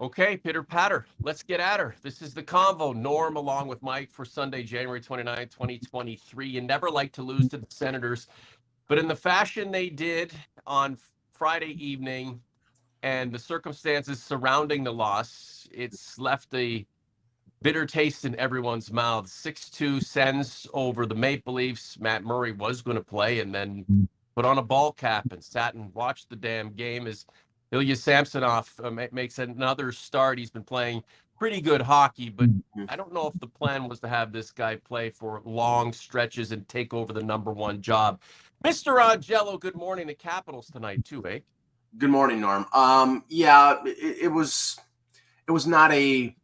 Okay, pitter patter. Let's get at her. This is the Convo. Norm along with Mike for Sunday, January 29th, 2023. You never like to lose to the Senators, but in the fashion they did on Friday evening and the circumstances surrounding the loss, it's left a bitter taste in everyone's mouth. 6-2 Sens over the Maple Leafs. Matt Murray was going to play and then put on a ball cap and sat and watched the damn game as Ilya Samsonov makes another start. He's been playing pretty good hockey, but I don't know if the plan was to have this guy play for long stretches and take over the number one job. Mr. Augello, good morning. The Capitals tonight too, eh? Good morning, Norm. It was not an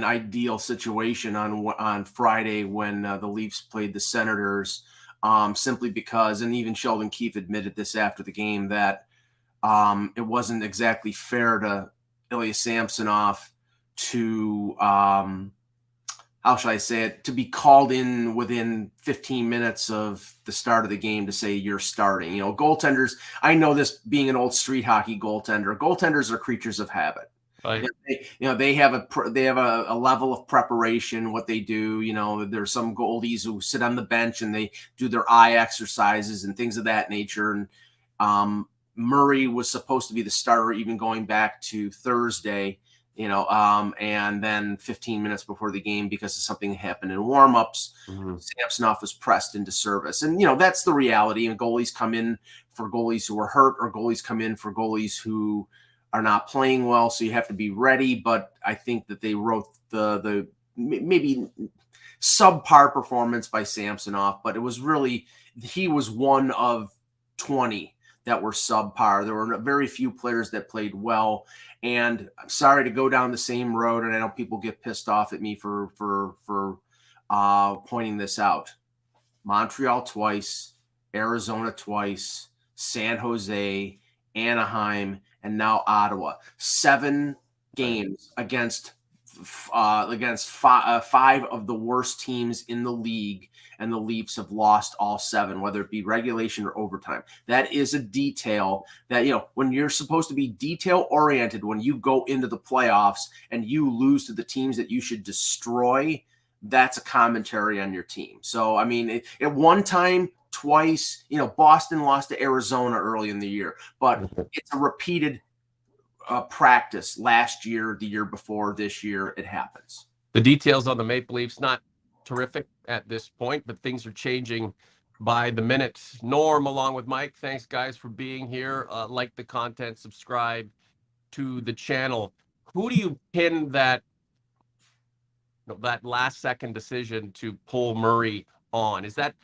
ideal situation on Friday when the Leafs played the Senators, simply because, and even Sheldon Keefe admitted this after the game, that it wasn't exactly fair to Ilya Samsonov to how shall I say it, to be called in within 15 minutes of the start of the game to say you're starting. Goaltenders, I know this being an old street hockey goaltender, goaltenders are creatures of habit. Right. They have a level of preparation, what they do. There's some goalies who sit on the bench and they do their eye exercises and things of that nature. And Murray was supposed to be the starter even going back to Thursday, and then 15 minutes before the game, because of something that happened in warmups, Samsonov was pressed into service. And, that's the reality. And goalies come in for goalies who are hurt, or goalies come in for goalies who are not playing well. So you have to be ready. But I think that they wrote the maybe subpar performance by Samsonov, but it was really, he was one of 20 that were subpar. There were very few players that played well. And I'm sorry to go down the same road, and I know people get pissed off at me for pointing this out. Montreal twice, Arizona twice, San Jose, Anaheim, and now Ottawa. 7 games against five of the worst teams in the league, and the Leafs have lost all 7, whether it be regulation or overtime. That is a detail that, when you're supposed to be detail oriented, when you go into the playoffs and you lose to the teams that you should destroy, that's a commentary on your team. So, I mean, at one time, twice, Boston lost to Arizona early in the year, but it's a repeated practice. Last year, the year before, this year, it happens. The details on the Maple Leafs, not terrific at this point, but things are changing by the minute. Norm, along with Mike, thanks, guys, for being here. Like the content, subscribe to the channel. Who do you pin that last-second decision to pull Murray on? Is that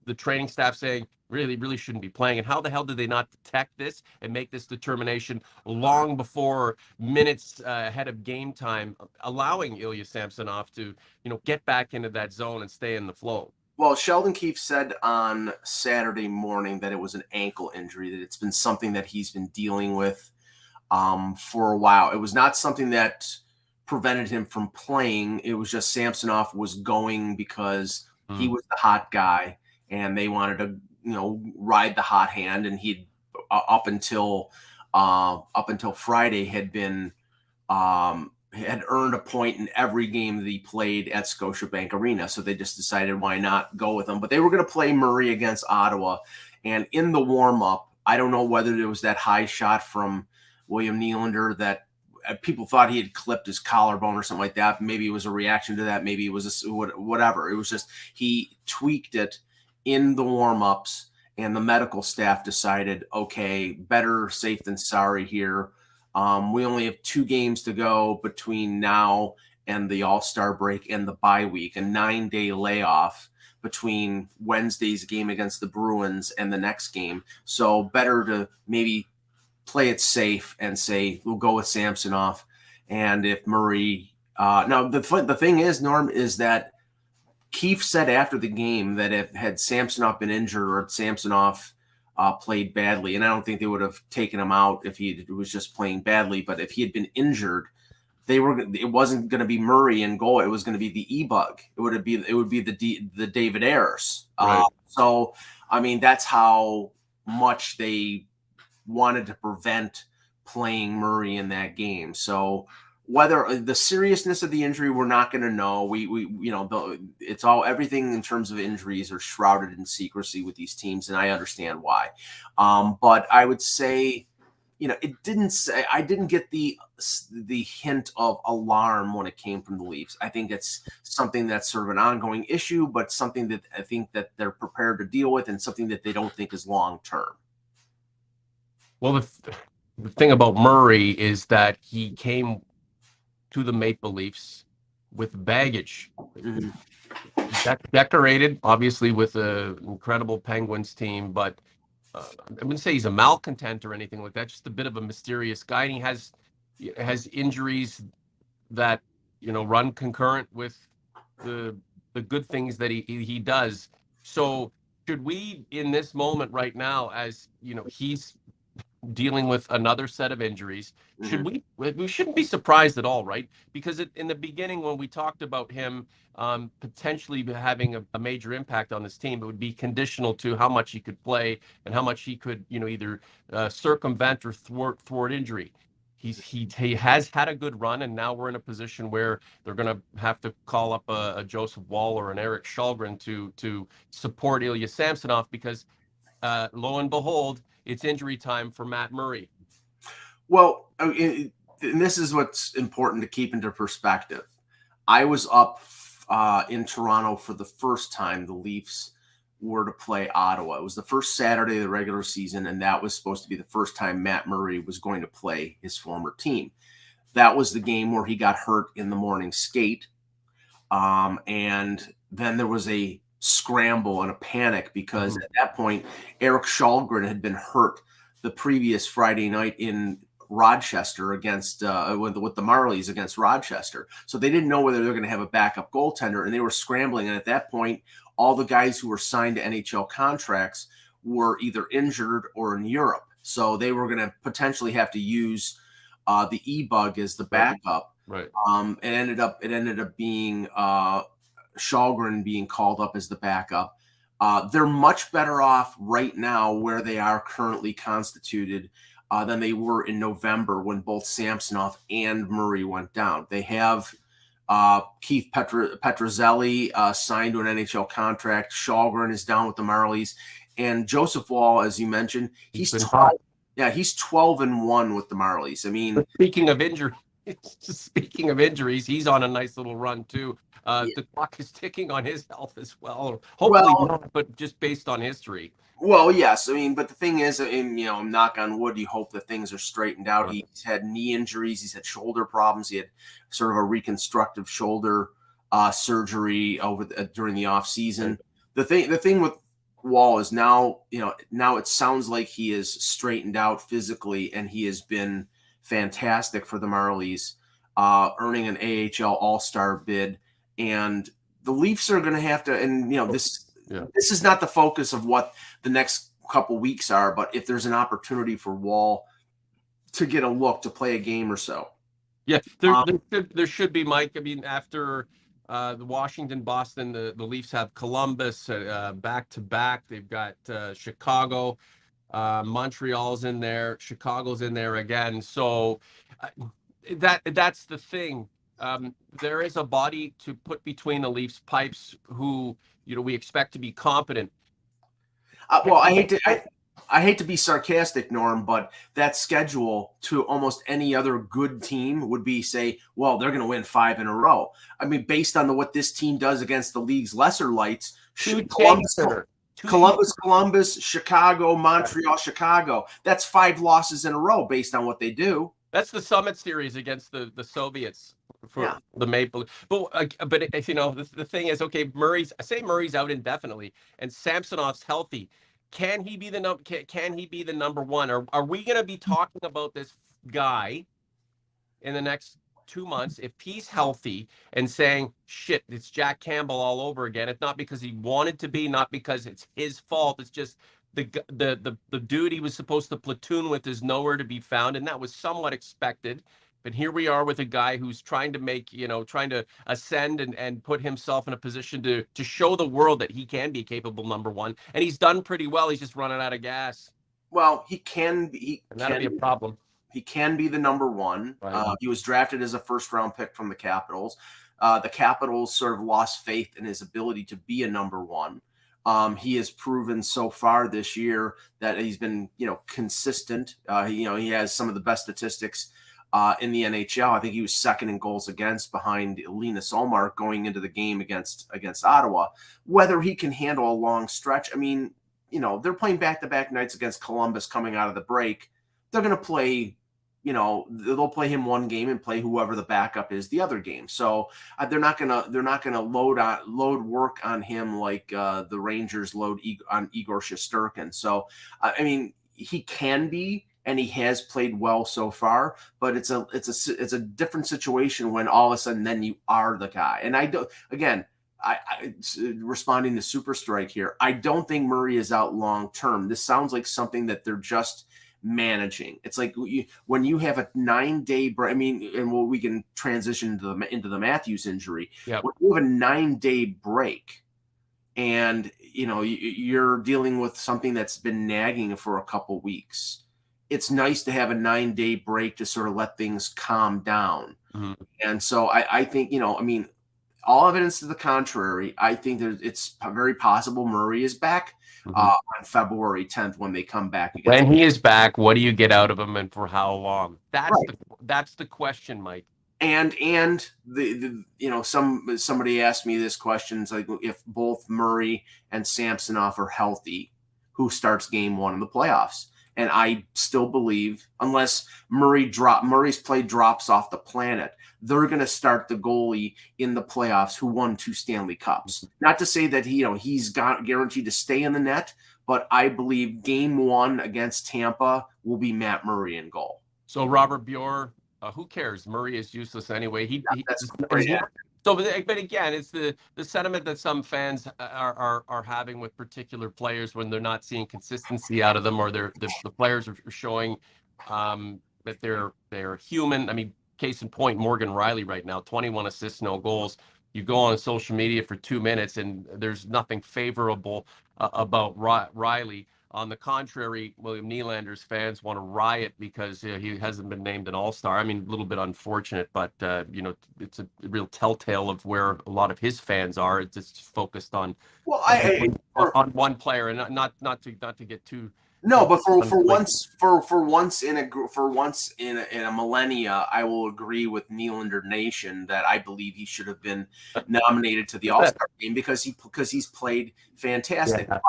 the training staff saying, really shouldn't be playing? And how the hell did they not detect this and make this determination long before minutes ahead of game time, allowing Ilya Samsonov to, get back into that zone and stay in the flow? Well, Sheldon Keefe said on Saturday morning that it was an ankle injury, that it's been something that he's been dealing with for a while. It was not something that prevented him from playing. It was just Samsonov was going because he was the hot guy, and they wanted to, ride the hot hand. And he'd up until Friday had been had earned a point in every game that he played at Scotiabank Arena. So they just decided, why not go with him? But they were going to play Murray against Ottawa, and in the warm up, I don't know whether there was that high shot from William Nylander that people thought he had clipped his collarbone or something like that. Maybe it was a reaction to that. Maybe it was whatever. It was just he tweaked it in the warm-ups, and the medical staff decided, okay, better safe than sorry here. We only have 2 games to go between now and the All-Star break and the bye week, a 9-day layoff between Wednesday's game against the Bruins and the next game. So better to maybe play it safe and say, we'll go with Samsonov. And if Murray, now the thing is, Norm, is that Keefe said after the game that if had Samsonov been injured or Samsonov played badly, and I don't think they would have taken him out if he was just playing badly, but if he had been injured, it wasn't going to be Murray in goal. It was going to be the E-Bug. It would be the David Ayers. Right. So, I mean, that's how much they wanted to prevent playing Murray in that game. So whether the seriousness of the injury, we're not going to know. We it's all, everything in terms of injuries are shrouded in secrecy with these teams, and I understand why. But I would say, it didn't say, I didn't get the hint of alarm when it came from the Leafs. I think it's something that's sort of an ongoing issue, but something that I think that they're prepared to deal with, and something that they don't think is long term. Well, the thing about Murray is that he came to the Maple Leafs with baggage. Mm-hmm. Decorated, obviously, with an incredible Penguins team, but I wouldn't say he's a malcontent or anything like that. Just a bit of a mysterious guy, and he has injuries that run concurrent with the good things that he does. So should we, in this moment right now, as he's dealing with another set of injuries, should we shouldn't be surprised at all, right? Because in the beginning, when we talked about him potentially having a major impact on this team, it would be conditional to how much he could play and how much he could either circumvent or thwart injury. He has had a good run, and now we're in a position where they're going to have to call up a Joseph Woll or an Erik Källgren to support Ilya Samsonov, because lo and behold, it's injury time for Matt Murray. Well, and this is what's important to keep into perspective. I was up in Toronto for the first time the Leafs were to play Ottawa. It was the first Saturday of the regular season, and that was supposed to be the first time Matt Murray was going to play his former team. That was the game where he got hurt in the morning skate. And then there was a scramble and a panic, because at that point Erik Källgren had been hurt the previous Friday night in Rochester against with the Marlies against Rochester. So they didn't know whether they're going to have a backup goaltender, and they were scrambling. And at that point, all the guys who were signed to NHL contracts were either injured or in Europe. So they were going to potentially have to use the E-Bug as the backup. Right. It ended up being Källgren being called up as the backup. They're much better off right now where they are currently constituted than they were in November, when both Samsonov and Murray went down. They have Keith Petruzzelli signed to an NHL contract. Källgren is down with the Marlies, and Joseph Woll, as you mentioned, he's 12. Yeah, he's 12-1 with the Marlies. I mean, speaking of injuries, he's on a nice little run too. The clock is ticking on his health as well. Hopefully not, but just based on history. Well, yes. I mean, but the thing is, knock on wood, you hope that things are straightened out. Right. He's had knee injuries. He's had shoulder problems. He had sort of a reconstructive shoulder surgery during the off season. Right. The thing with Woll is now it sounds like he is straightened out physically, and he has been fantastic for the Marlies, earning an AHL All-Star bid. And the Leafs are going to have to, and this is not the focus of what the next couple weeks are, but if there's an opportunity for Woll to get a look to play a game or so. Yeah, there should be, Mike. I mean, after the Washington, Boston, the Leafs have Columbus back to back. They've got Chicago, Montreal's in there, Chicago's in there again. So that's the thing. There is a body to put between the Leafs pipes who we expect to be competent. Well, I hate to be sarcastic, Norm, but that schedule to almost any other good team would be, say, well, they're going to win 5 in a row. I mean, based on what this team does against the league's lesser lights, Columbus, Chicago, Montreal, Chicago. That's 5 losses in a row based on what they do. That's the Summit Series against the Soviets for the Maple. But the thing is, okay, Murray's out indefinitely, and Samsonov's healthy. Can he be the number one? Are we going to be talking about this guy in the next 2 months if he's healthy and saying, shit, it's Jack Campbell all over again? It's not because he wanted to be, not because it's his fault. It's just the dude he was supposed to platoon with is nowhere to be found, and that was somewhat expected. But here we are with a guy who's trying to ascend and put himself in a position to show the world that he can be capable number one. And he's done pretty well. He's just running out of gas. Well, he can be. And that'll be a problem. He can be the number one. Right. He was drafted as a first-round pick from the Capitals. The Capitals sort of lost faith in his ability to be a number one. He has proven so far this year that he's been, consistent. He has some of the best statistics in the NHL. I think he was second in goals against behind Linus Ullmark going into the game against Ottawa. Whether he can handle a long stretch, I mean, they're playing back-to-back nights against Columbus coming out of the break. They're going to play, they'll play him one game and play whoever the backup is the other game. So they're not gonna load work on him like the Rangers load on Igor Shesterkin. So I mean, he can be, and he has played well so far, but it's a different situation when all of a sudden then you are the guy. And I responding to Super Strike here, I don't think Murray is out long term. This sounds like something that they're just managing. It's like when you have a 9-day break. I mean, and we can transition into the Matthews injury. Yep. When you have a 9-day break, and you're dealing with something that's been nagging for a couple weeks, it's nice to have a 9-day break to sort of let things calm down. Mm-hmm. And so I think, all evidence to the contrary, I think it's very possible Murray is back on February 10th when they come back again. When he is back, what do you get out of him, and for how long? That's the question, Mike. And somebody asked me this question. It's like, if both Murray and Samsonov are healthy, who starts game one in the playoffs? And I still believe, unless Murray's play drops off the planet, they're going to start the goalie in the playoffs who won 2 Stanley Cups. Not to say that he's guaranteed to stay in the net, but I believe game 1 against Tampa will be Matt Murray in goal. So Robert Bjork, who cares? Murray is useless anyway. So, but again, it's the sentiment that some fans are having with particular players when they're not seeing consistency out of them, or the players are showing that they're human. I mean, case in point, Morgan Riley right now, 21 assists, no goals. You go on social media for 2 minutes and there's nothing favorable about Riley. On the contrary, William Nylander's fans want to riot because he hasn't been named an all-star. I mean, a little bit unfortunate, but it's a real telltale of where a lot of his fans are. It's just focused on on one player, and not to get too. No, but for once in a millennia, I will agree with Nylander Nation that I believe he should have been nominated to the All-Star game because he's played fantastic. Yeah.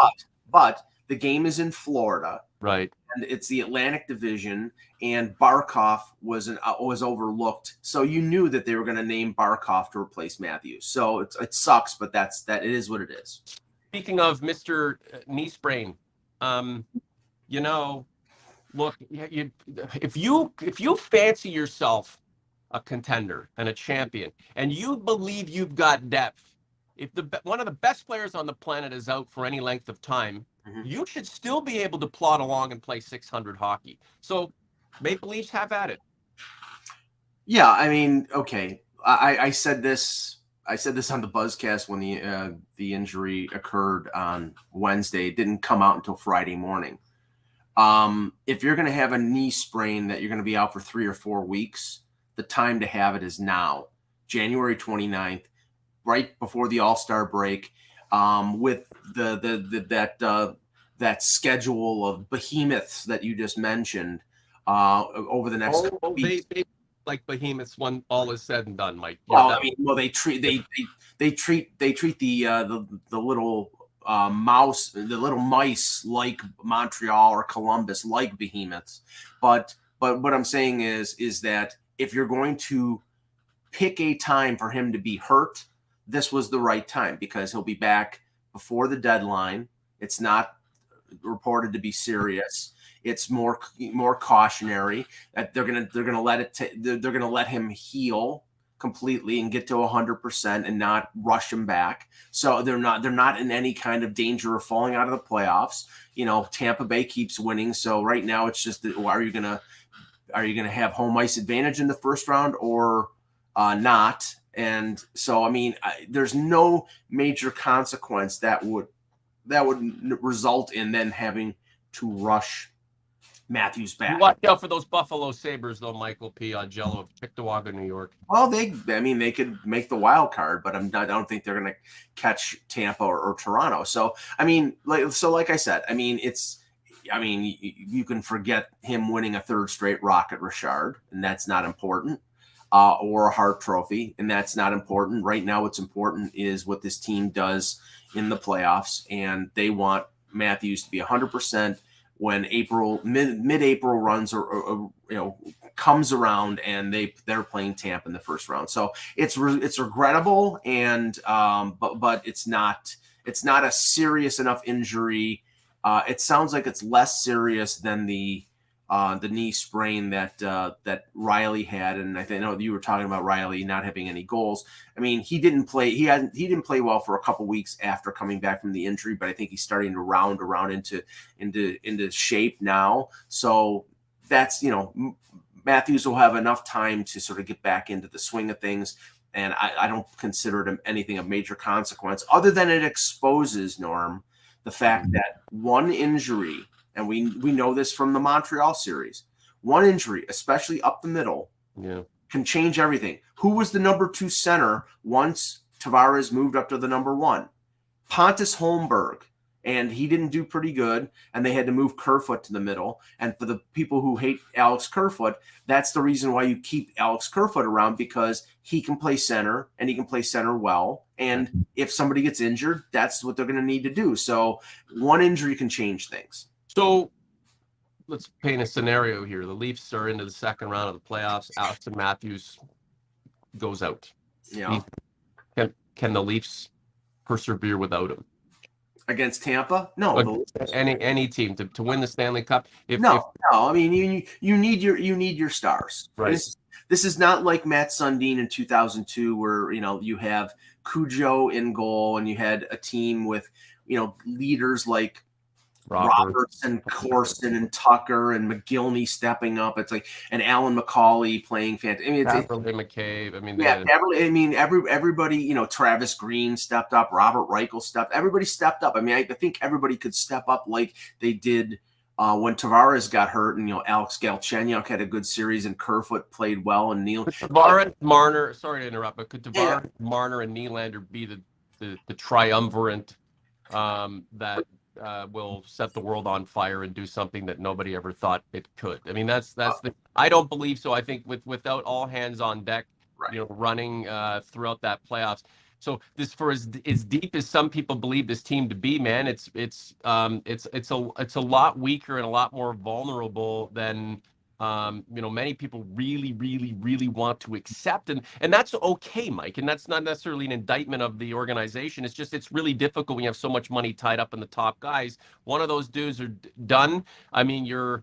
But the game is in Florida, right? And it's the Atlantic Division, and Barkov was overlooked. So you knew that they were going to name Barkov to replace Matthews. So it sucks, but it is what it is. Speaking of Mr. Knee Sprain, look, if you fancy yourself a contender and a champion, and you believe you've got depth, if one of the best players on the planet is out for any length of time, you should still be able to plod along and play .600 hockey. So Maple Leafs, have at it. Yeah, I mean, okay. I said this on the Buzzcast when the injury occurred on Wednesday. It didn't come out until Friday morning. If you're going to have a knee sprain that you're going to be out for 3 or 4 weeks, the time to have it is now, January 29th, right before the All-Star break, with that schedule of behemoths that you just mentioned over the next couple weeks. They like behemoths when all is said and done, Mike. They treat the little mice like Montreal or Columbus, like behemoths. But what I'm saying is that if you're going to pick a time for him to be hurt, this was the right time, because he'll be back before the deadline. It's not reported to be serious. It's more cautionary that they're gonna let him heal completely and get to 100% and not rush him back. So they're not in any kind of danger of falling out of the playoffs. Tampa Bay keeps winning, so right now it's just are you gonna have home ice advantage in the first round or not? And so, I mean, there's no major consequence that would result in then having to rush Matthews You back. watch out for those Buffalo Sabres, though, Michael P. Augello of Chickawaga, New York. Well, they could make the wild card, but I don't think they're going to catch Tampa or Toronto. So, like I said, you can forget him winning a third straight Rocket Richard, and that's not important, or a Hart Trophy, and that's not important. Right now, what's important is what this team does in the playoffs, and they want Matthews to be 100% when mid-April runs or comes around, and they're playing Tampa in the first round. So it's regrettable, and but it's not a serious enough injury. It sounds like it's less serious than the knee sprain that Riley had, and I know you were talking about Riley not having any goals. I mean, he didn't play. He didn't play well for a couple weeks after coming back from the injury, but I think he's starting to round around into shape now. So that's Matthews will have enough time to sort of get back into the swing of things, and I don't consider it anything of major consequence, other than it exposes, Norm, the fact that one injury. And we know this from the Montreal series. One injury, especially up the middle, can change everything. Who was the number 2 center once Tavares moved up to the number 1? Pontus Holmberg. And he didn't do pretty good, and they had to move Kerfoot to the middle. And for the people who hate Alex Kerfoot, that's the reason why you keep Alex Kerfoot around, because he can play center, and he can play center well. And if somebody gets injured, that's what they're going to need to do. So one injury can change things. So let's paint a scenario here. The Leafs are into the second round of the playoffs. Auston Matthews goes out. Yeah. Can the Leafs persevere without him? Against Tampa? No. Any team to win the Stanley Cup? No. I mean, you need your stars. Right. This is not like Matt Sundin in 2002, where you have Cujo in goal, and you had a team with leaders like Roberts and Corson and Tucker and McGillney stepping up. It's like, and Alan McCauley playing fantastic. I mean, McCabe. I mean, everybody. Travis Green stepped up. Robert Reichel stepped. Everybody stepped up. I mean, I think everybody could step up like they did when Tavares got hurt, and Alex Galchenyuk had a good series, and Kerfoot played well, and Neil Tavares, Marner. Sorry to interrupt, but could Tavares, Marner, and Nylander be the triumvirate that will set the world on fire and do something that nobody ever thought it could? I mean, I don't believe so. I think without all hands on deck, right, running throughout that playoffs. So this, for as deep as some people believe this team to be, man, it's a lot weaker and a lot more vulnerable than many people really, really, really want to accept, and that's okay, Mike. And that's not necessarily an indictment of the organization. It's just, it's really difficult when you have so much money tied up in the top guys. One of those dudes are done. I mean, you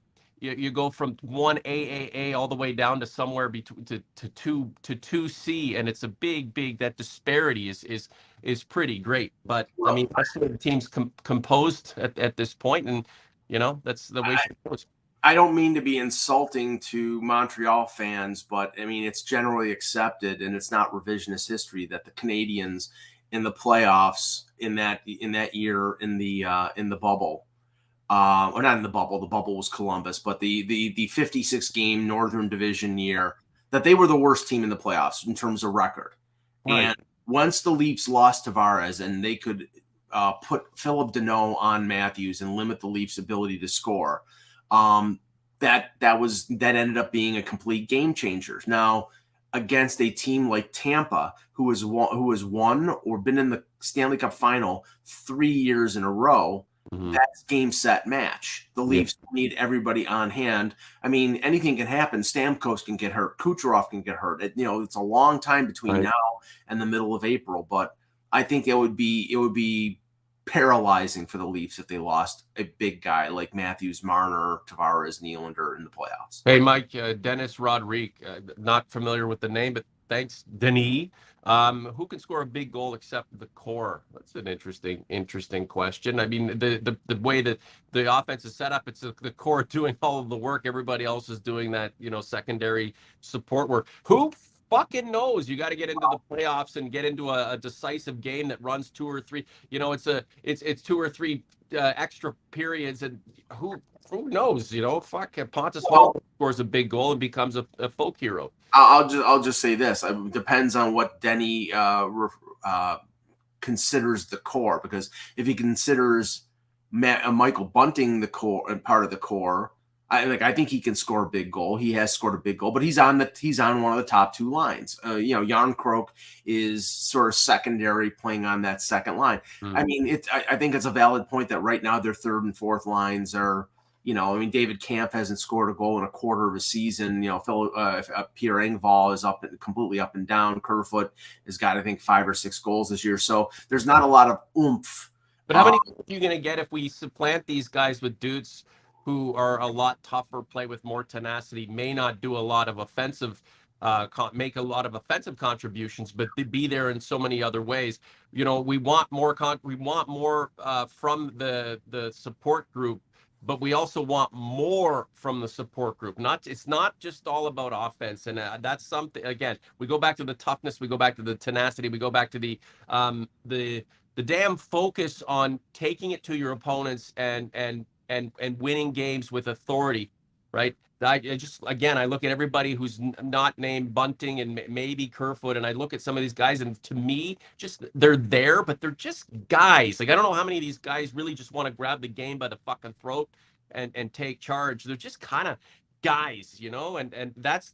go from 1 AAA all the way down to somewhere between to 2C, and it's a big that disparity is pretty great. But I mean, that's the way the team's composed at this point, and that's the way it goes. I don't mean to be insulting to Montreal fans, but I mean, it's generally accepted, and it's not revisionist history, that the Canadiens in the playoffs in that year in the bubble, or not in the bubble was Columbus, but the 56 game Northern Division year, that they were the worst team in the playoffs in terms of record. Right. And once the Leafs lost Tavares, and they could put Philip Deneau on Matthews and limit the Leafs' ability to score, that ended up being a complete game changer. Now, against a team like Tampa, who has won or been in the Stanley Cup final 3 years in a row, that's game, set, match. The Leafs need everybody on hand. I mean, anything can happen. Stamkos can get hurt. Kucherov can get hurt. It's a long time between now and the middle of April, but I think it would be paralyzing for the Leafs if they lost a big guy like Matthews, Marner, Tavares, Nylander in the playoffs. Hey, Mike, Dennis Rodrigue, not familiar with the name, but thanks, Denis. Who can score a big goal except the core? That's an interesting question. I mean, the way that the offense is set up, it's the core doing all of the work. Everybody else is doing that, secondary support work. Who fucking knows? You got to get into the playoffs and get into a decisive game that runs 2 or 3. It's 2 or 3 extra periods, and who knows? Fuck, Pontus Hall scores a big goal and becomes a folk hero. I'll just say this: it depends on what Denny considers the core. Because if he considers Michael Bunting the core and part of the core, I think he can score a big goal. He has scored a big goal, but he's on one of the top two lines. Jan Krok is sort of secondary, playing on that second line. I mean, I think it's a valid point that right now their third and fourth lines are. David Kampf hasn't scored a goal in a quarter of a season. Pierre Engvall is completely up and down. Kerfoot has got, I think, 5 or 6 goals this year. So there's not a lot of oomph. But how many are you going to get if we supplant these guys with dudes who are a lot tougher, play with more tenacity, may not do a lot of offensive, make a lot of offensive contributions, but be there in so many other ways? We want more. We want more from the support group. But we also want more from the support group. It's not just all about offense, and that's something. Again, we go back to the toughness, we go back to the tenacity, we go back to the damn focus on taking it to your opponents and winning games with authority, right? I look at everybody who's not named Bunting and maybe Kerfoot, and I look at some of these guys, and to me, they're there, but they're just guys. Like, I don't know how many of these guys really just want to grab the game by the fucking throat and take charge. They're just kind of guys, and that's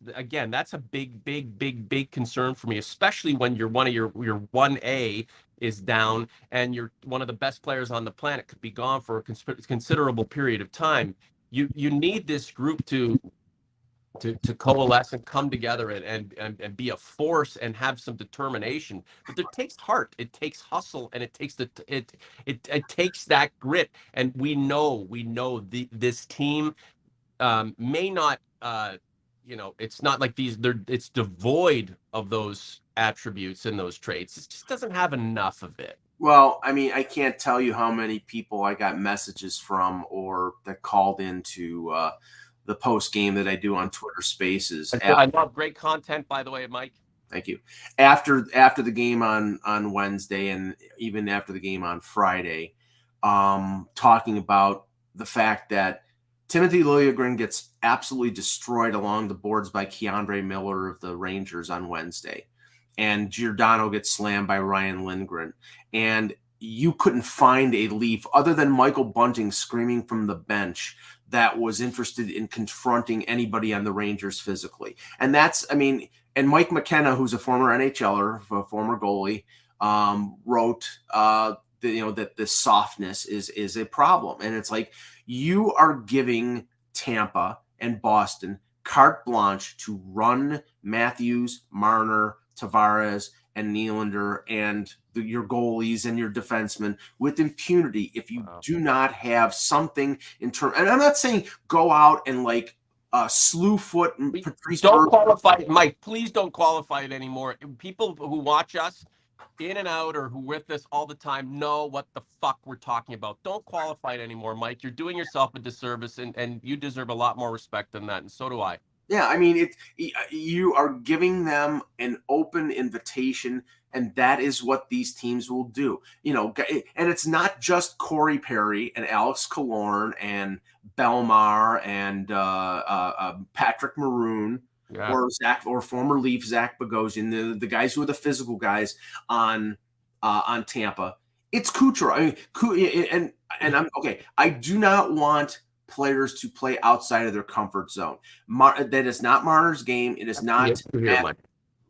a big concern for me, especially when you're one of your 1A is down and you're one of the best players on the planet, could be gone for a considerable period of time. You need this group to coalesce and come together and be a force and have some determination. But it takes heart, it takes hustle, and it takes it takes that grit. And we know this team may not it's not like it's devoid of those attributes and those traits. It just doesn't have enough of it. Well, I mean, I can't tell you how many people I got messages from or that called into the post game that I do on Twitter Spaces. I love great content, by the way, Mike. Thank you. After the game on Wednesday, and even after the game on Friday, talking about the fact that Timothy Liljegren gets absolutely destroyed along the boards by Keandre Miller of the Rangers on Wednesday, and Giordano gets slammed by Ryan Lindgren. And you couldn't find a Leaf other than Michael Bunting screaming from the bench that was interested in confronting anybody on the Rangers physically. And and Mike McKenna, who's a former NHLer, a former goalie, wrote that the softness is a problem. And it's like, you are giving Tampa and Boston carte blanche to run Matthews, Marner, Tavares, and Nylander and your goalies and your defensemen with impunity if you do not have something in terms. And I'm not saying go out and like slew foot and Patrice. Don't qualify it, Mike. Please don't qualify it anymore. People who watch us in and out or who with us all the time know what the fuck we're talking about. Don't qualify it anymore, Mike. You're doing yourself a disservice, and you deserve a lot more respect than that, and so do I. Yeah, I mean, you are giving them an open invitation, and that is what these teams will do. And it's not just Corey Perry and Alex Killorn and Belmar and Patrick Maroon, or former Leaf Zach Bogosian, the guys who are the physical guys on Tampa. It's Kucherov. I mean, and I'm okay. I do not want players to play outside of their comfort zone. That is not Marner's game. It is not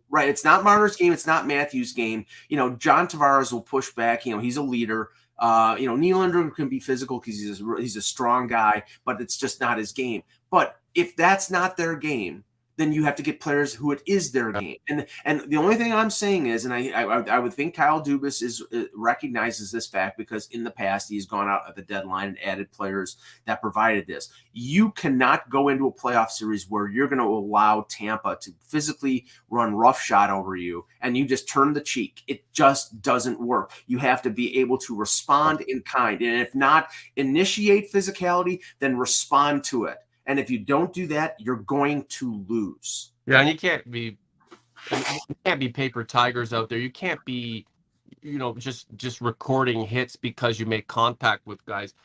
right. It's not Marner's game. It's not Matthews' game. John Tavares will push back. He's a leader. Nylander can be physical because he's a strong guy, but it's just not his game. But if that's not their game, then you have to get players who it is their game. And the only thing I'm saying is, and I would think Kyle Dubas recognizes this fact, because in the past he's gone out at the deadline and added players that provided this. You cannot go into a playoff series where you're going to allow Tampa to physically run roughshod over you and you just turn the cheek. It just doesn't work. You have to be able to respond in kind, and if not initiate physicality, then respond to it. And if you don't do that, you're going to lose. Yeah, and you can't be paper tigers out there. You can't be, just recording hits because you make contact with guys.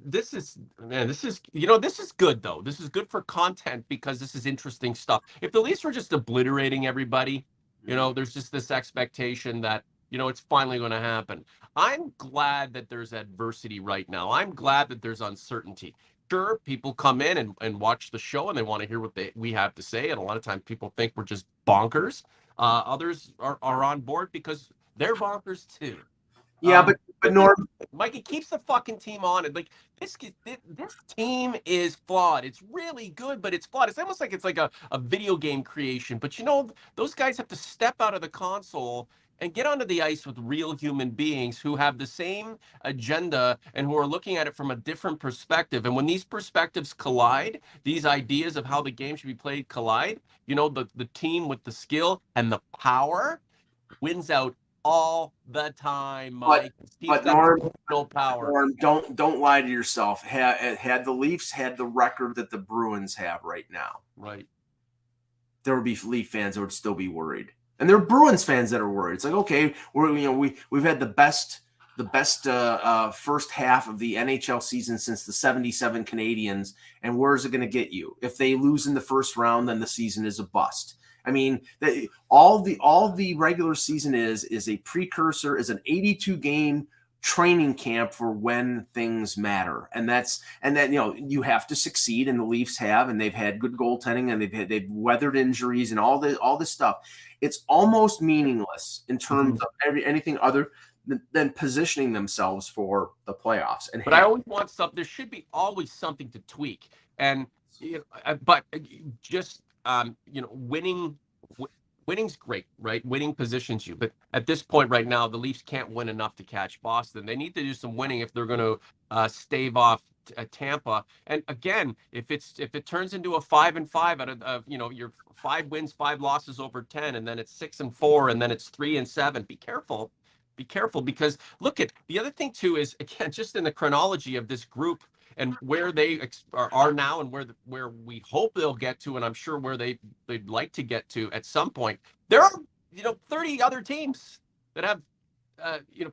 this is, man, this is, this is good though. This is good for content because this is interesting stuff. If the Leafs were just obliterating everybody, there's just this expectation that, it's finally going to happen. I'm glad that there's adversity right now. I'm glad that there's uncertainty. Sure, people come in and watch the show and they want to hear what we have to say. And a lot of times people think we're just bonkers. Others are on board because they're bonkers too. Yeah, but Norm, Mike, it keeps the fucking team on it. Like this team is flawed. It's really good, but it's flawed. It's almost like it's like a video game creation. But those guys have to step out of the console and get onto the ice with real human beings who have the same agenda and who are looking at it from a different perspective. And when these perspectives collide, these ideas of how the game should be played collide, the team with the skill and the power wins out all the time, Mike. But Norm, no power. Norm, don't lie to yourself. Had the Leafs had the record that the Bruins have right now, right, there would be Leaf fans that would still be worried, and there are Bruins fans that are worried. It's like, okay, we've had the best first half of the NHL season since the '77 Canadiens, and where is it going to get you? If they lose in the first round, then the season is a bust. I mean, all the regular season is a precursor, is an 82 game training camp for when things matter, and then you have to succeed, and the Leafs have, and they've had good goaltending, and they've weathered injuries and all this stuff. It's almost meaningless in terms of anything other than positioning themselves for the playoffs. But I always want something. There should be always something to tweak, and but just winning's great, right? Winning positions you, but at this point right now, the Leafs can't win enough to catch Boston. They need to do some winning if they're going to stave off Tampa. And again, if it turns into a 5-5 out of your 5 wins, 5 losses over 10, and then it's 6-4, and then it's 3-7, be careful. Be careful, because look at the other thing too is, again, just in the chronology of this group and where they are now and where we hope they'll get to, and I'm sure where they'd like to get to at some point. There are 30 other teams that have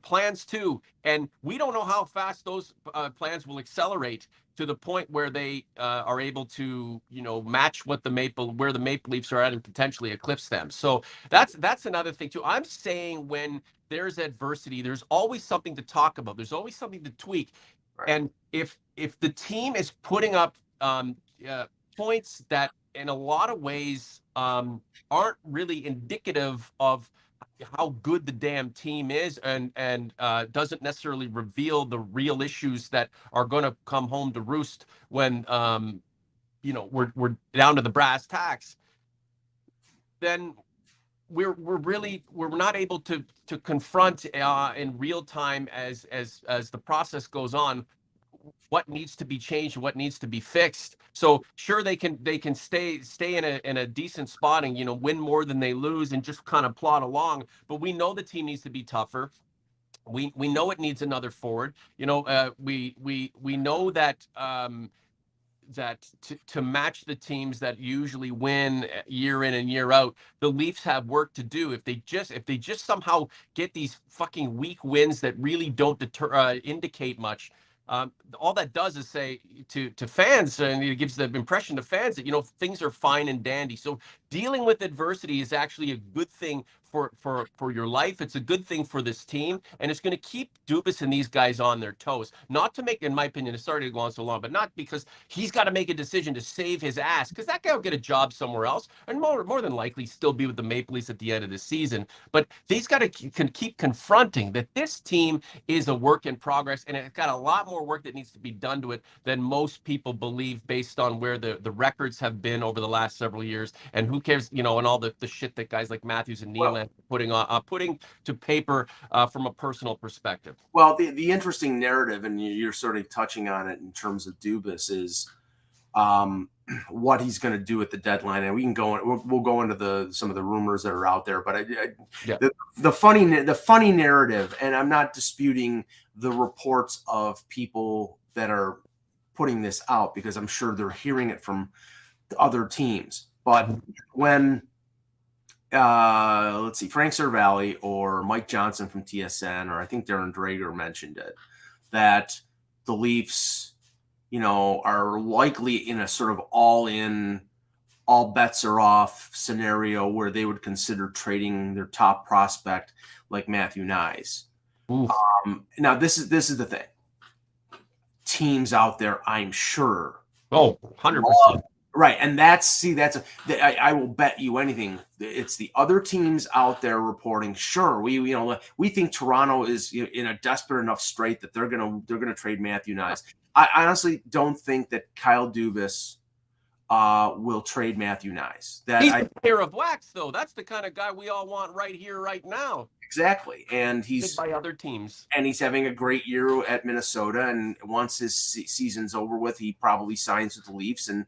plans too, and we don't know how fast those plans will accelerate to the point where they are able to match where the Maple Leafs are at and potentially eclipse them. So that's another thing too. I'm saying when there's adversity, there's always something to talk about. There's always something to tweak. Right. And if the team is putting up points that in a lot of ways aren't really indicative of how good the damn team is, and doesn't necessarily reveal the real issues that are going to come home to roost when we're down to the brass tacks, then we're not able to confront in real time as the process goes on what needs to be changed, what needs to be fixed. So sure, they can stay in a decent spotting, win more than they lose and just kind of plod along. But we know the team needs to be tougher. We know it needs another forward. We know that that to match the teams that usually win year in and year out, the Leafs have work to do. If they just somehow get these fucking weak wins that really don't indicate much, all that does is say to fans, and it gives the impression to fans that things are fine and dandy. So dealing with adversity is actually a good thing for your life. It's a good thing for this team, and it's going to keep Dubas and these guys on their toes. Not to make, in my opinion, sorry to go on so long, but not because he's got to make a decision to save his ass, because that guy will get a job somewhere else, and more than likely still be with the Maple Leafs at the end of the season. But he's got to keep confronting that this team is a work in progress, and it's got a lot more work that needs to be done to it than most people believe, based on where the records have been over the last several years. And who cares, and all the shit that guys like Matthews and Nylander putting to paper from a personal perspective. Well, the interesting narrative, and you're sort of touching on it in terms of Dubas, is what he's going to do at the deadline, and we can we'll go into some of the rumors that are out there. But the funny narrative, and I'm not disputing the reports of people that are putting this out, because I'm sure they're hearing it from other teams. But when let's see, Frank Cervalli or Mike Johnson from TSN, or I think Darren Drager mentioned it, that the Leafs are likely in a sort of all-in, all bets are off scenario where they would consider trading their top prospect like Matthew Nyes. Now this is the thing. Teams out there, I'm sure. 100%. Right, and I will bet you anything. It's the other teams out there reporting. Sure, we think Toronto is in a desperate enough strait that they're gonna trade Matthew Nyes. I honestly don't think that Kyle Dubas will trade Matthew Nyes. He's a pair of wax, though. That's the kind of guy we all want right here, right now. Exactly, and he's by other teams, and he's having a great year at Minnesota. And once his season's over with, he probably signs with the Leafs. And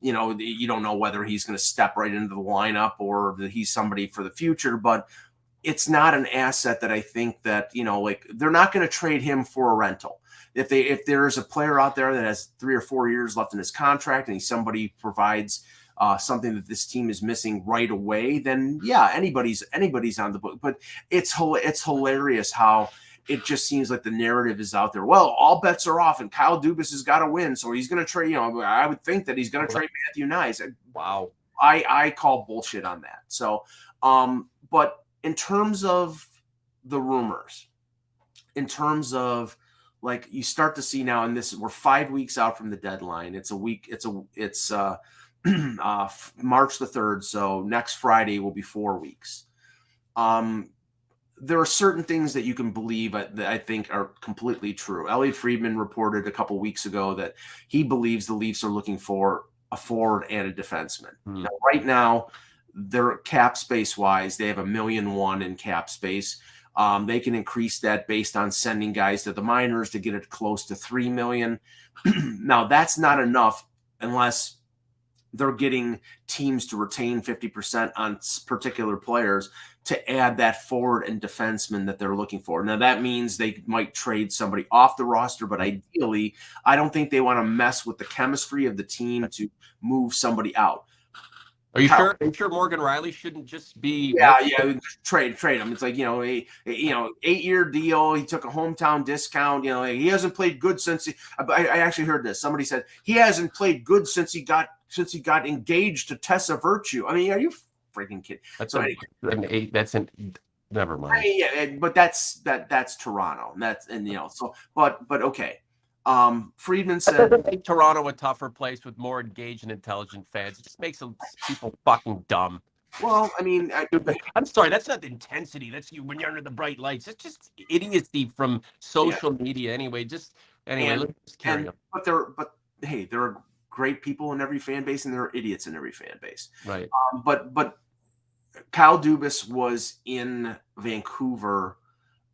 you don't know whether he's going to step right into the lineup or that he's somebody for the future. But it's not an asset that I think that they're not going to trade him for a rental. If there's a player out there that has 3 or 4 years left in his contract and somebody provides something that this team is missing right away, then yeah, anybody's on the book. But it's hilarious how it just seems like the narrative is out there. Well, all bets are off, and Kyle Dubas has got to win, so he's going to trade. I would think that he's going to trade Matthew Nyes. Wow, I call bullshit on that. So, but in terms of the rumors, in terms of like you start to see now, and we're 5 weeks out from the deadline. It's March the 3rd, so next Friday will be 4 weeks. There are certain things that you can believe that I think are completely true. Elliot Friedman reported a couple weeks ago that he believes the Leafs are looking for a forward and a defenseman. Now, right now, they're cap space wise, they have $1.1 million in cap space. They can increase that based on sending guys to the minors to get it close to $3 million. Now, that's not enough unless they're getting teams to retain 50% on particular players to add that forward and defenseman that they're looking for. Now, that means they might trade somebody off the roster, but ideally, I don't think they want to mess with the chemistry of the team to move somebody out. Are you sure? Are you sure Morgan Riley shouldn't just be? Yeah, trade him. It's like a 8-year deal. He took a hometown discount. He hasn't played good since I actually heard this. Somebody said he hasn't played good since he got engaged to Tessa Virtue. I mean, are you freaking kidding? That's never mind. But that's Toronto. But okay. Friedman said Toronto a tougher place with more engaged and intelligent fans. It just makes people fucking dumb. Well, I mean, I'm sorry, that's not the intensity. That's you when you're under the bright lights. It's just idiocy from social media anyway. Let's carry on. But hey, there are great people in every fan base and there are idiots in every fan base. Right. But Kyle Dubas was in Vancouver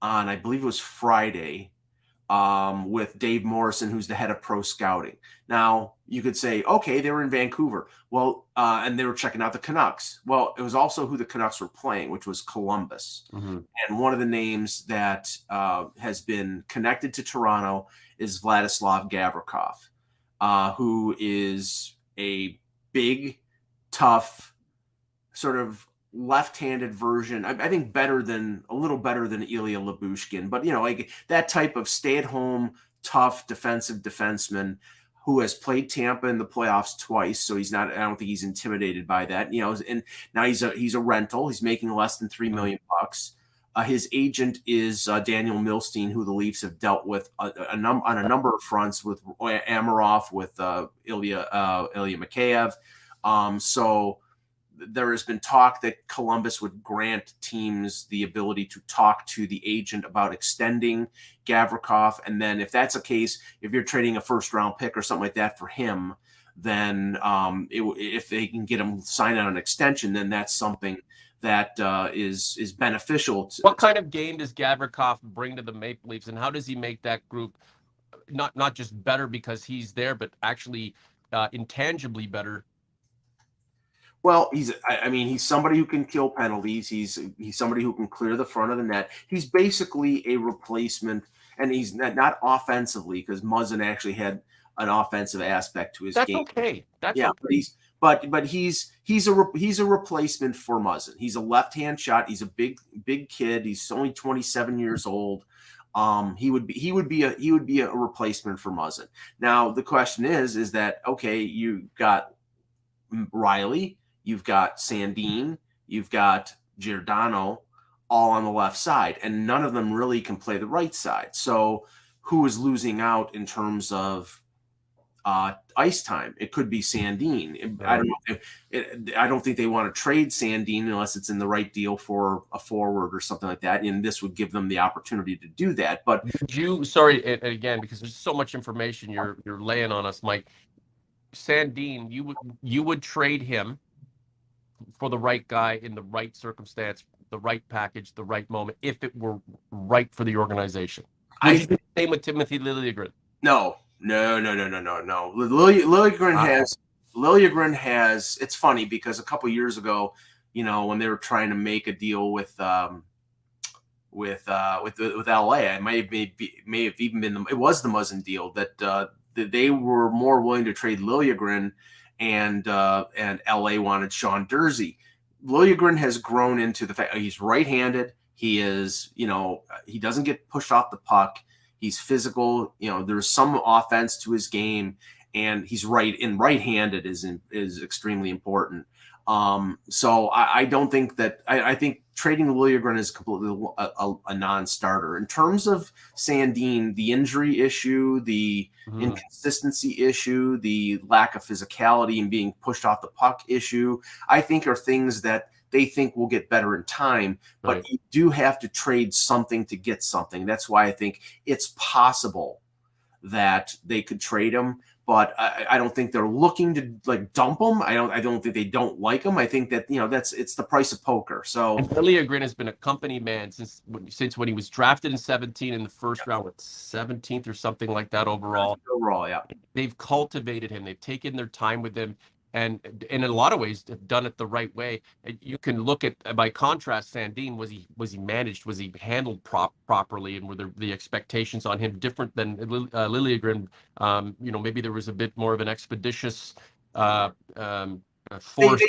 on, I believe it was Friday, with Dave Morrison, who's the head of pro scouting. Now, you could say, okay, they were in Vancouver. Well, and they were checking out the Canucks. Well, it was also who the Canucks were playing, which was Columbus. Mm-hmm. And one of the names that has been connected to Toronto is Vladislav Gavrikov, who is a big, tough, sort of left-handed version. I think a little better than Ilya Lyubushkin, but like that type of stay-at-home, tough defensive defenseman who has played Tampa in the playoffs twice. So I don't think he's intimidated by that. And now he's a rental. He's making less than $3 million. His agent is Daniel Milstein, who the Leafs have dealt with on a number of fronts with Amarov, with Ilya McCabe. So there has been talk that Columbus would grant teams the ability to talk to the agent about extending Gavrikov. And then if that's the case, if you're trading a first-round pick or something like that for him, then if they can get him signed on an extension, then that's something that is beneficial. What kind of game does Gavrikov bring to the Maple Leafs, and how does he make that group not just better because he's there, but actually intangibly better? Well, he's somebody who can kill penalties. He's somebody who can clear the front of the net. He's basically a replacement, and he's not offensively, because Muzzin actually had an offensive aspect to his game. Okay. That's okay. But he's a replacement for Muzzin. He's a left-hand shot. He's a big kid. He's only 27 years old. He would be a replacement for Muzzin. Now the question is that okay? You got Riley, you've got Sandin, you've got Giordano, all on the left side, and none of them really can play the right side. So who is losing out in terms of ice time? It could be Sandin. I don't know. I don't think they want to trade Sandin unless it's in the right deal for a forward or something like that. And this would give them the opportunity to do that. But sorry, again, because there's so much information you're laying on us, Mike. Sandin, you would trade him for the right guy in the right circumstance, the right package, the right moment, if it were right for the organization. Would you do the same with Timothy Liljegren? No. Liljegren has. It's funny because a couple years ago, when they were trying to make a deal with LA, it may have even been it was the Muzzin deal that they were more willing to trade Liljegren, and LA wanted Sean Durzi. Liljegren has grown into the fact he's right-handed. He is, he doesn't get pushed off the puck. He's physical. There's some offense to his game, and he's right-handed is extremely important. So I don't think that I think trading Liljegren is completely a non-starter. In terms of Sandin, the injury issue, the inconsistency issue, the lack of physicality and being pushed off the puck issue, I think are things that they think will get better in time, but you do have to trade something to get something. That's why I think it's possible that they could trade him, but I don't think they're looking to dump him. I don't think they don't like him. I think that it's the price of poker. So Liljegren has been a company man since when he was drafted in 2017 in the first round, with 17th or something like that overall. Yeah. They've cultivated him. They've taken their time with him, and in a lot of ways have done it the right way. You can look at, by contrast, Sandin, was he managed, was he handled properly, and were the expectations on him different than Liljegren? Maybe there was a bit more of an expeditious force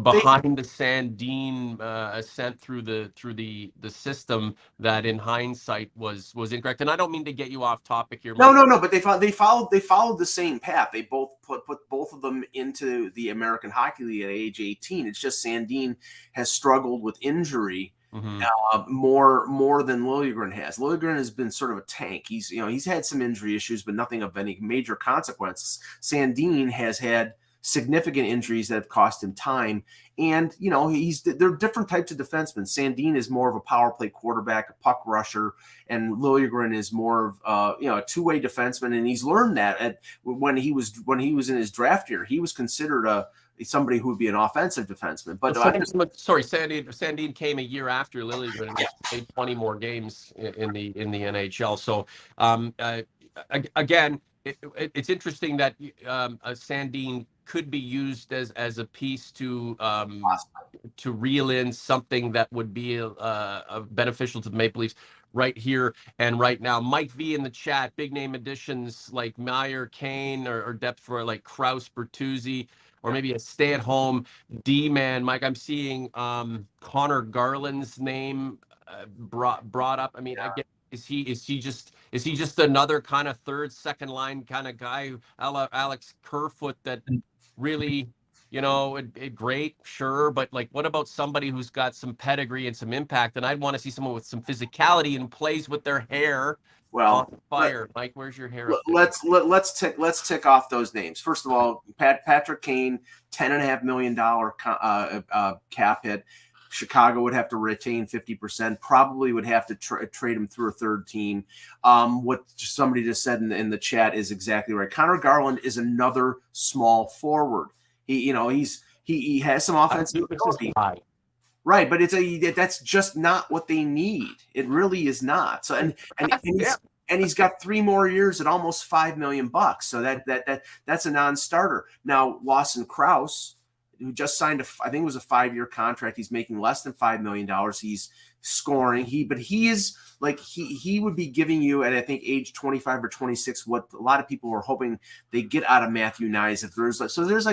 behind the Sandin ascent through the system that, in hindsight, was incorrect. And I don't mean to get you off topic here, Mike. No. But they followed the same path. They both put both of them into the American Hockey League at age 18. It's just Sandin has struggled with injury more than Liljegren has. Liljegren has been sort of a tank. He's had some injury issues, but nothing of any major consequence. Sandin has had significant injuries that have cost him time. And, they're different types of defensemen. Sandin is more of a power play quarterback, a puck rusher, and Liljegren is more of, a two-way defenseman. And he's learned that when he was in his draft year. He was considered somebody who would be an offensive defenseman. But Sandin came a year after Liljegren and played 20 more games in the NHL. So again, it's interesting that Sandin could be used as a piece to reel in something that would be beneficial to the Maple Leafs right here and right now. Mike V in the chat, big name additions like Meyer, Kane, or depth for like Kraus, Bertuzzi, or maybe a stay-at-home D-man. Mike, I'm seeing Connor Garland's name brought up. I mean, I get. Is he just another kind of third, second line kind of guy, Alex Kerfoot, that really, great, sure, but what about somebody who's got some pedigree and some impact? And I'd want to see someone with some physicality and plays with their hair on fire. Mike, where's your hair? Let's tick off those names. First of all, Patrick Kane, $10.5 million cap hit. Chicago would have to retain 50%, probably would have to trade him through a third team. What somebody just said in the chat is exactly right. Connor Garland is another small forward. He has some offensive ability. Right, but that's just not what they need. It really is not. So and he's got 3 more years at almost $5 million. So that's a non-starter. Now Lawson Krause, who just signed I think it was a 5-year contract. He's making less than $5 million. He's scoring. He would be giving you at, I think, age 25 or 26, what a lot of people are hoping they get out of Matthew Knies. If there's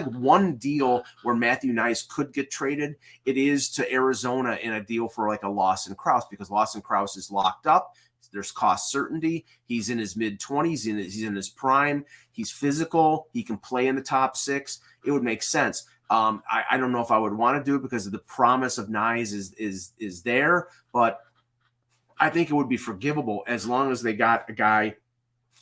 one deal where Matthew Knies could get traded, it is to Arizona in a deal for a Lawson Krause, because Lawson Krause is locked up. There's cost certainty. He's in his mid-20s. He's in his prime. He's physical. He can play in the top six. It would make sense. I don't know if I would want to do it because of the promise of Nyes is there, but I think it would be forgivable as long as they got a guy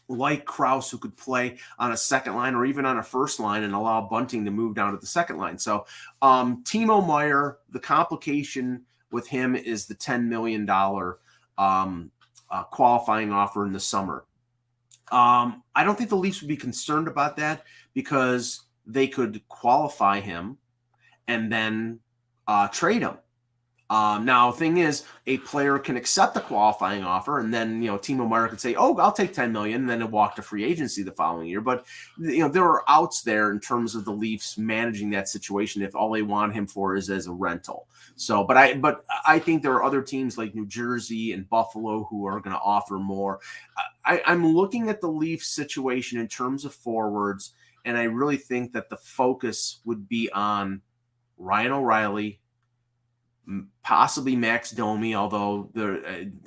like Krause who could play on a second line or even on a first line and allow Bunting to move down to the second line. So Timo Meier, the complication with him is the $10 million qualifying offer in the summer. I don't think the Leafs would be concerned about that because they could qualify him and then trade him. Now, the thing is, a player can accept the qualifying offer, and then Timo Meier could say, "Oh, I'll take $10 million," and then he'll walk to free agency the following year. But there are outs there in terms of the Leafs managing that situation if all they want him for is as a rental. So, but I think there are other teams like New Jersey and Buffalo who are going to offer more. I'm looking at the Leafs situation in terms of forwards, and I really think that the focus would be on Ryan O'Reilly, possibly Max Domi, although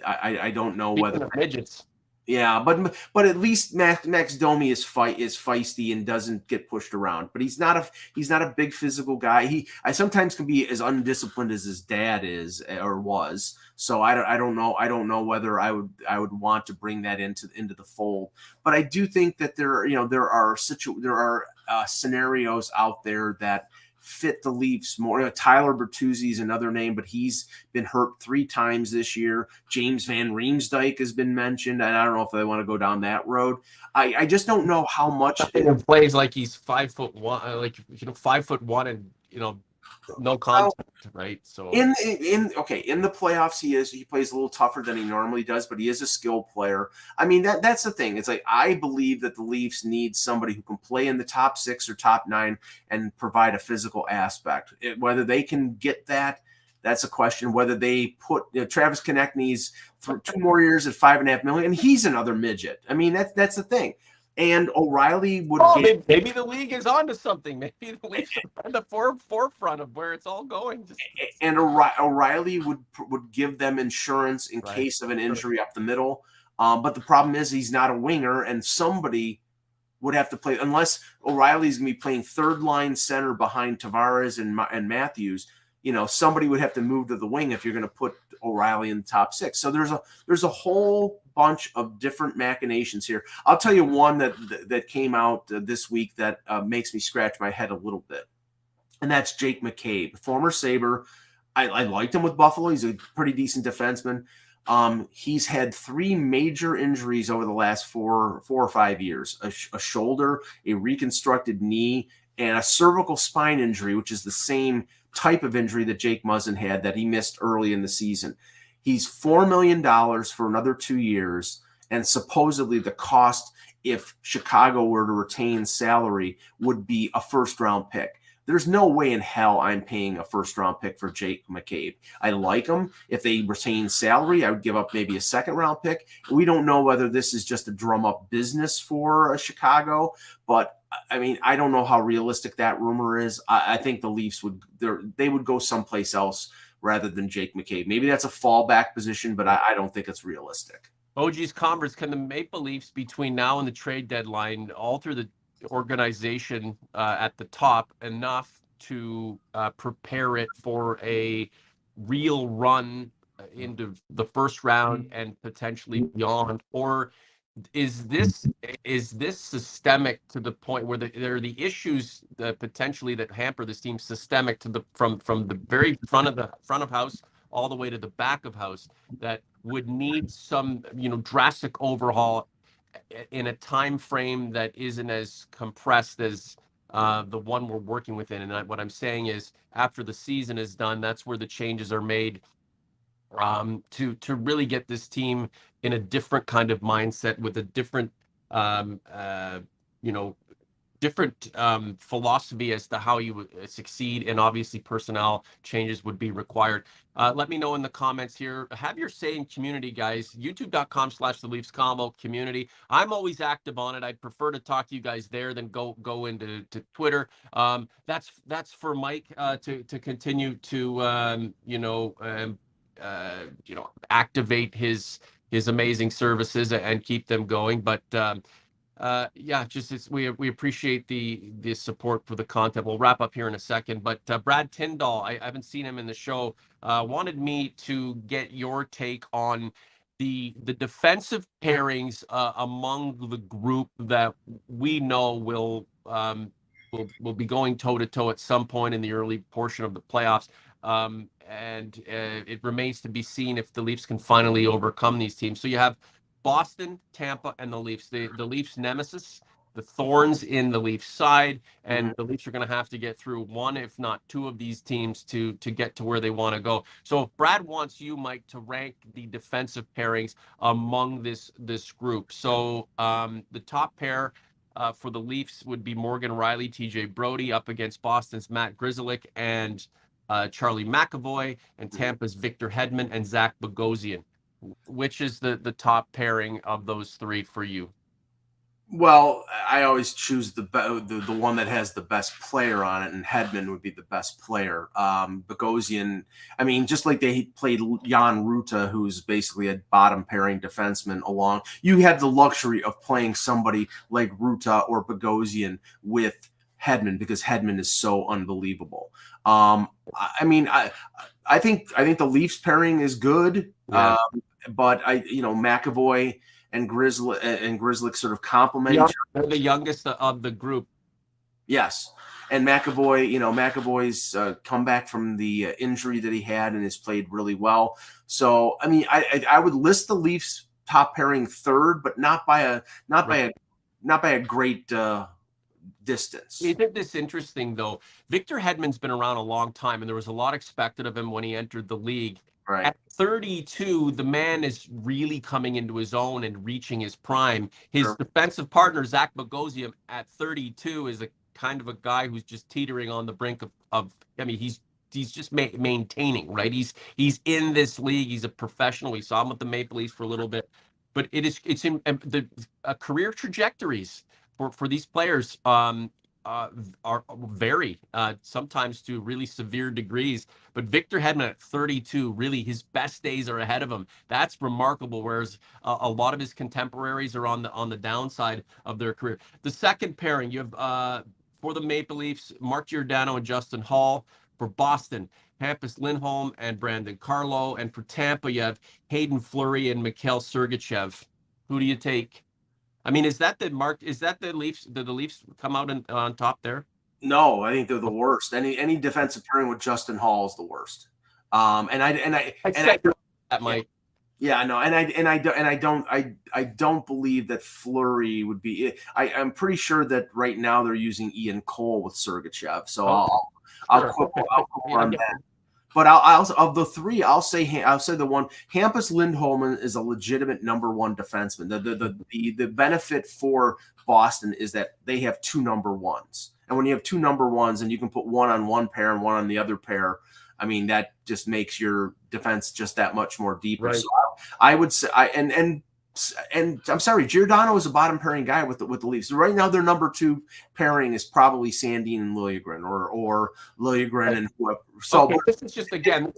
I don't know whether midgets. Yeah, but at least Max Domi is feisty and doesn't get pushed around. But he's not a big physical guy. I sometimes can be as undisciplined as his dad is or was. So I don't know whether I would want to bring that into the fold. But I do think that there are scenarios out there that fit the Leafs more. Tyler Bertuzzi is another name, but he's been hurt 3 times this year. James Van Riemsdyk has been mentioned, and I don't know if they want to go down that road. I just don't know how much it plays like he's 5'1", like 5'1", and no contact, right? So in the playoffs he plays a little tougher than he normally does, but he is a skilled player. I mean that's the thing. It's like I believe that the Leafs need somebody who can play in the top 6 or top 9 and provide a physical aspect. Whether they can get that, that's a question. Whether they put Travis Konechny's for 2 more years at $5.5 million, and he's another midget. I mean that's the thing. And O'Reilly would maybe the league is onto something. Maybe the Leafs are on the forefront of where it's all going. And O'Reilly would give them insurance in case of an injury up the middle. But the problem is he's not a winger, and somebody would have to play, unless O'Reilly's going to be playing third line center behind Tavares and Matthews. Somebody would have to move to the wing if you're going to put O'Reilly in the top 6. So there's a whole bunch of different machinations here. I'll tell you one that came out this week that makes me scratch my head a little bit, and that's Jake McCabe, former Sabre. I liked him with Buffalo. He's a pretty decent defenseman. He's had 3 major injuries over the last 4 or 5 years: a shoulder, a reconstructed knee, and a cervical spine injury, which is the same type of injury that Jake Muzzin had that he missed early in the season. He's $4 million for another 2 years, and supposedly the cost, if Chicago were to retain salary, would be a first-round pick. There's no way in hell I'm paying a first-round pick for Jake McCabe. I like him. If they retain salary, I would give up maybe a second-round pick. We don't know whether this is just a drum-up business for Chicago, but I mean, I don't know how realistic that rumor is. I think the Leafs would go someplace else rather than Jake McCabe. Maybe that's a fallback position, but I don't think it's realistic. OG's Converse, can the Maple Leafs between now and the trade deadline alter the organization at the top enough to prepare it for a real run into the first round and potentially beyond? Or is this systemic to the point where there are the issues that potentially that hamper this team systemic to from the very front of house all the way to the back of house that would need some drastic overhaul in a time frame that isn't as compressed as the one we're working within? And what I'm saying is, after the season is done, that's where the changes are made to really get this team in a different kind of mindset with a different different philosophy as to how you would succeed, and obviously personnel changes would be required. Let me know in the comments here. Have your say in community, guys. YouTube.com/the Leafs Convo community. I'm always active on it. I'd prefer to talk to you guys there than go into Twitter. That's for Mike to continue to activate his his amazing services and keep them going. But yeah, we appreciate the support for the content. We'll wrap up here in a second. But Brad Tyndall, I haven't seen him in the show. Wanted me to get your take on the defensive pairings among the group that we know will be going toe to toe at some point in the early portion of the playoffs. And it remains to be seen if the Leafs can finally overcome these teams. So you have Boston, Tampa, and the Leafs. The Leafs nemesis, the thorns in the Leafs side, and the Leafs are going to have to get through one, if not two, of these teams to get to where they want to go. So Brad wants you, Mike, to rank the defensive pairings among this group. So the top pair for the Leafs would be Morgan Rielly, TJ Brodie, up against Boston's Matt Grzelcyk and Charlie McAvoy, and Tampa's Victor Hedman and Zach Bogosian. Which is the top pairing of those three for you? Well, I always choose the one that has the best player on it, and Hedman would be the best player. Bogosian, I mean, just like they played Jan Ruta, who's basically a bottom pairing defenseman along, you have the luxury of playing somebody like Ruta or Bogosian with Hedman because Hedman is so unbelievable. I mean, I think the Leafs pairing is good. Yeah. But McAvoy and Grzelcyk sort of complement each other. They're the youngest of the group. Yes. And McAvoy's come back from the injury that he had and has played really well. So, I mean, I would list the Leafs top pairing third, but not by a great distance. Isn't this interesting, though? Victor Hedman's been around a long time, and there was a lot expected of him when he entered the league. Right. At 32, the man is really coming into his own and reaching his prime. His defensive partner, Zach Bogosian, at 32, is a kind of a guy who's just teetering on the brink of I mean, he's just maintaining, right? He's in this league. He's a professional. We saw him with the Maple Leafs for a little bit. But it's in the career trajectories for these players are vary sometimes to really severe degrees. But Victor Hedman at 32, really his best days are ahead of him. That's remarkable. Whereas a lot of his contemporaries are on the downside of their career. The second pairing, you have for the Maple Leafs, Mark Giordano and Justin Hall. For Boston, Hampus Lindholm and Brandon Carlo. And for Tampa, you have Hayden Fleury and Mikhail Sergachev. Who do you take? I mean, is that the Leafs? Did the Leafs come out on top there? No, I think they're the worst. Any defensive pairing with Justin Hall is the worst. That might. Yeah, no, I don't believe that Fleury would be. I'm pretty sure that right now they're using Ian Cole with Sergachev, so I'll quote on that. But I'll of the three, I'll say the one. Hampus Lindholm is a legitimate number one defenseman. The benefit for Boston is that they have two number ones, and when you have two number ones, and you can put one on one pair and one on the other pair, I mean that just makes your defense just that much more deeper. Right. So I would say, and I'm sorry, Giordano is a bottom pairing guy with the Leafs. Right now, their number two pairing is probably Sandin and Liljegren, or Liljegren and whoever. So okay, this is just saying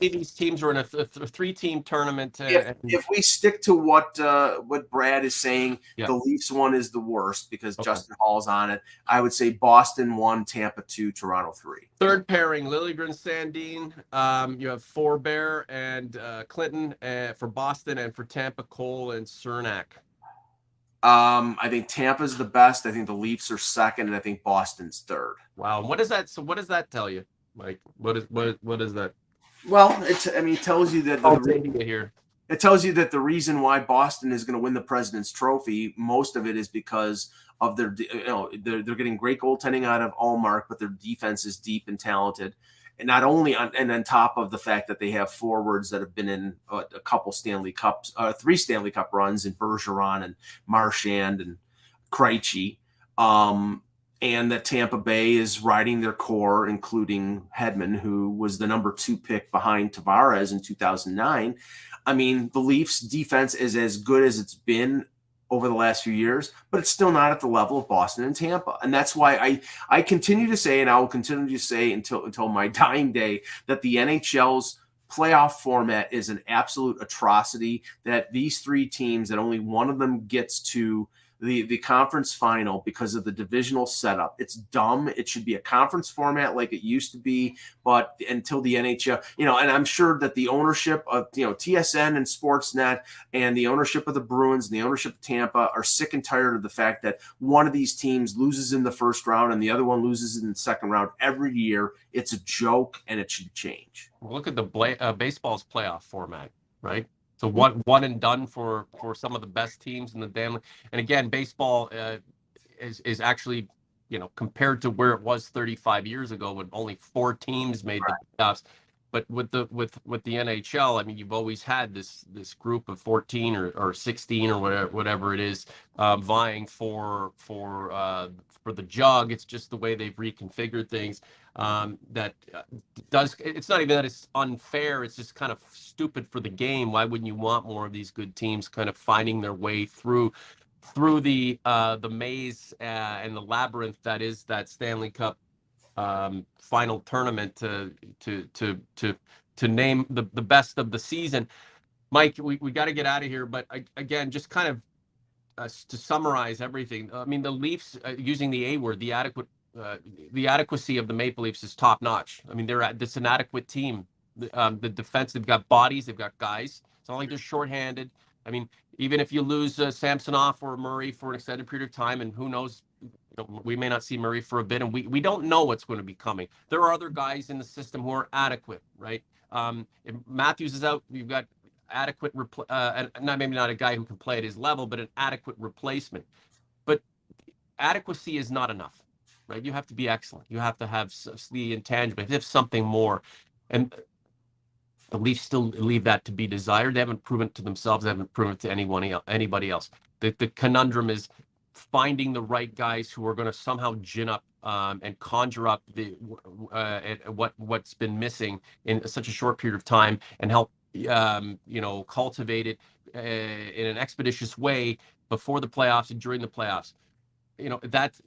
these teams are in a three-team tournament. If we stick to what Brad is saying, the Leafs one is the worst because Justin Hall's on it. I would say Boston 1, Tampa 2, Toronto 3. Third pairing, Liljegren, Sandin. You have Forbear and Clinton for Boston, and for Tampa, Cole and Cernak. I think Tampa's the best. I think the Leafs are second, and I think Boston's third. Wow, what does that? So what does that tell you, Mike? What is that? Well, it tells you that it tells you that the reason why Boston is going to win the President's Trophy, most of it is because of their, they're getting great goaltending out of Allmark, but their defense is deep and talented. And not only and on top of the fact that they have forwards that have been in a couple Stanley Cups, 3 Stanley Cup runs in Bergeron and Marchand and Krejci, and that Tampa Bay is riding their core, including Hedman, who was the number 2 pick behind Tavares in 2009. I mean, the Leafs defense is as good as it's been over the last few years, but it's still not at the level of Boston and Tampa. And that's why I continue to say, and I will continue to say until my dying day, that the NHL's playoff format is an absolute atrocity, that these three teams, that only one of them gets to the conference final because of the divisional setup. It's dumb. It should be a conference format like it used to be, but until the NHL, and I'm sure that the ownership of, TSN and Sportsnet and the ownership of the Bruins and the ownership of Tampa are sick and tired of the fact that one of these teams loses in the first round and the other one loses in the second round every year. It's a joke, and it should change. Look at the baseball's playoff format, right? So one and done for some of the best teams in the damn. And again, baseball is actually, compared to where it was 35 years ago when only 4 teams made the playoffs. But with the NHL, I mean, you've always had this group of 14 or 16 or whatever it is, vying for the jug. It's just the way they've reconfigured things. It's not even that it's unfair, it's just kind of stupid for the game. Why wouldn't you want more of these good teams kind of finding their way through the maze and the labyrinth that is that Stanley Cup final tournament to name the best of the season. Mike, we got to get out of here, but again, just kind of to summarize everything, I mean, the Leafs, using the A word, the adequacy of the Maple Leafs is top notch. I mean, it's an adequate team. The defense, they've got bodies, they've got guys. It's not like they're shorthanded. I mean, even if you lose Samsonov or Murray for an extended period of time, and who knows, we may not see Murray for a bit, and we don't know what's going to be coming. There are other guys in the system who are adequate, right? If Matthews is out, you've got adequate, maybe not a guy who can play at his level, but an adequate replacement. But adequacy is not enough. Right? You have to be excellent. You have to have the intangible. You have to have something more. And the Leafs still leave that to be desired. They haven't proven it to themselves. They haven't proven it to anybody else. The conundrum is finding the right guys who are going to somehow gin up and conjure up what's been missing in such a short period of time, and help cultivate it in an expeditious way before the playoffs and during the playoffs. That's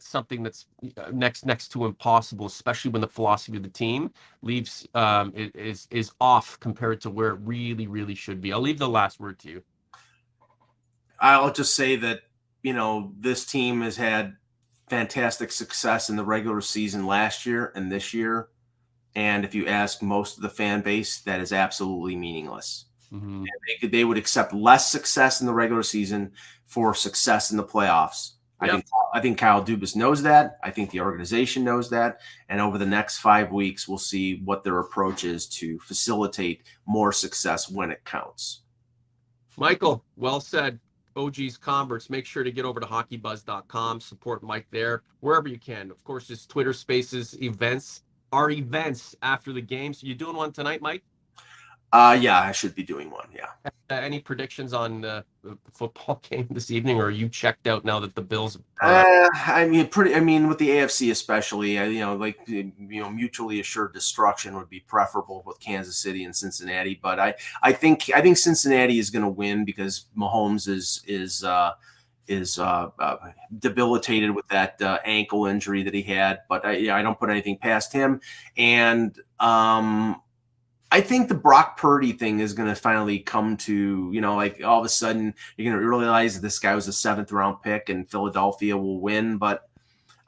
something that's next to impossible, especially when the philosophy of the team leaves is off compared to where it really, really should be. I'll leave the last word to you. I'll just say that, this team has had fantastic success in the regular season last year and this year. And if you ask most of the fan base, that is absolutely meaningless. Mm-hmm. They would accept less success in the regular season for success in the playoffs. Yep. I think Kyle Dubas knows that. I think the organization knows that. And over the next 5 weeks, we'll see what their approach is to facilitate more success when it counts. Michael, well said. OG's Converts. Make sure to get over to hockeybuzz.com. Support Mike there wherever you can. Of course, his Twitter Spaces events are events after the game. So you doing one tonight, Mike? Yeah, I should be doing one. Yeah. Any predictions on the football game this evening, or are you checked out now that the Bills? I mean, with the AFC especially, mutually assured destruction would be preferable with Kansas City and Cincinnati. But I think Cincinnati is going to win because Mahomes is debilitated with that ankle injury that he had. But I don't put anything past him. And I think the Brock Purdy thing is going to finally come to, all of a sudden you're going to realize that this guy was a 7th round pick and Philadelphia will win. But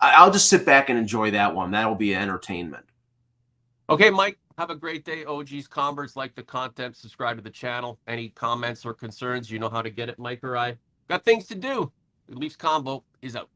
I'll just sit back and enjoy that one. That'll be entertainment. Okay, Mike, have a great day. OG's Converts, like the content, subscribe to the channel. Any comments or concerns, you know how to get it, Mike or I. Got things to do. Leafs Convo is out.